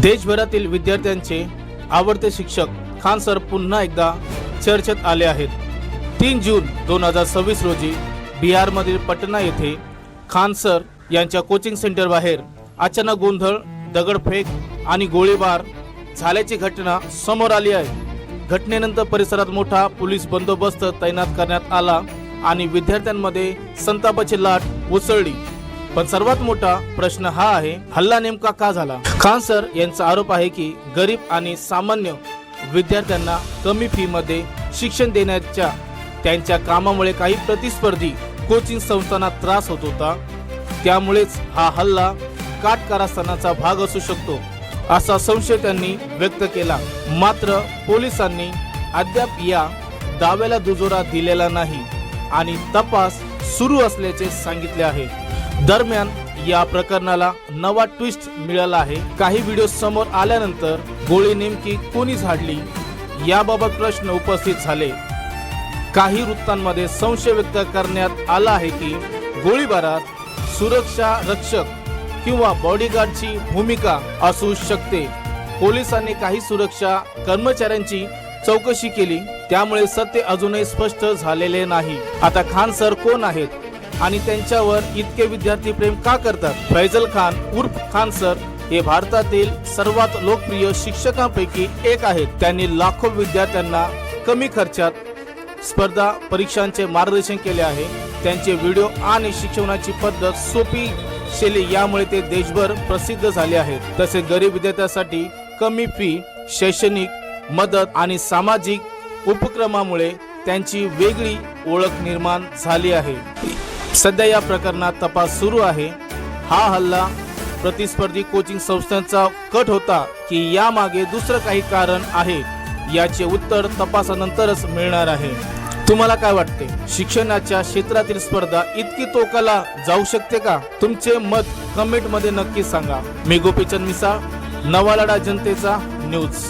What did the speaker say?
देशभरातील विद्यार्थ्यांचे आवडते शिक्षक खान सर पुन्हा एकदा चर्चेत आले आहेत। 3 जून 2026 रोजी बिहारमधील पटना येथे खान सर यांच्या कोचिंग सेंटर बाहेर अचानक गोंधळ, दगडफेक आणि गोळीबार झाल्याची घटना समोर आली आहे। घटनेनंतर परिसरात मोठा पोलीस बंदोबस्त तैनात करण्यात आला आणि विद्यार्थ्यांमध्ये संतापाची लाट उसळली। पण सर्वात मोठा प्रश्न हा आहे, हल्ला नेमका का झाला? खान सर यांचा आरोप आहे की गरीब आणि सामान्य विद्यार्थ्यांना कमी फी मध्ये शिक्षण देण्याच्या त्यांच्या कामामुळे काही प्रतिस्पर्धी कोचिंग संस्थांना त्रास होत होता, त्यामुळेच हा हल्ला काटकारस्थानाचा भाग असू शकतो असा संशय त्यांनी व्यक्त केला। मात्र पोलिसांनी अद्याप या दाव्याला दुजोरा दिलेला नाही आणि तपास सुरू असल्याचे सांगितले आहे। दरम्यान या प्रकरणाला नवा ट्विस्ट मिळाला आहे। काही व्हिडिओ समोर आल्यानंतर गोळी नेमकी कोणी झाडली याबाबत प्रश्न उपस्थित झाले। काही वृत्तांमध्ये संशय व्यक्त करण्यात आला आहे की गोळीबारात सुरक्षा रक्षक किंवा बॉडीगार्डची भूमिका असू शकते। पोलिसांनी काही सुरक्षा कर्मचाऱ्यांची चौकशी केली, त्यामुळे सत्य अजूनही स्पष्ट झालेले नाही। आता खान सर कोण आहेत आणि त्यांच्यावर इतके विद्यार्थी प्रेम का करतात? फैजल खान उर्फ खान सर हे भारतातील सर्वात लोकप्रिय शिक्षकांपैकी एक आहेत। त्यांनी लाखो विद्यार्थ्यांना कमी खर्चात स्पर्धा परीक्षांचे मार्गदर्शन केले आहे। त्यांचे व्हिडिओ आणि शिकवण्याची पद्धत सोपी शैली यामुळे ते देशभर प्रसिद्ध झाले आहेत। तसेच गरीब विद्यार्थ्यांसाठी कमी फी, शैक्षणिक मदत आणि सामाजिक उपक्रमामुळे त्यांची वेगळी ओळख निर्माण झाली आहे। सध्या या प्रकरणात तपास सुरू आहे। हा हल्ला प्रतिस्पर्धी कोचिंग संस्थांचा कट होता की यामागे दुसरं काही कारण आहे, याचे उत्तर तपासानंतरच मिळणार आहे। तुम्हाला काय वाटते? शिक्षणाच्या क्षेत्रातील स्पर्धा इतकी टोकाला जाऊ शकते का? तुमचे मत कमेंट मध्ये नक्की सांगा। मी गोपीचंद मिसाळ, नवा लढा जनतेचा न्यूज।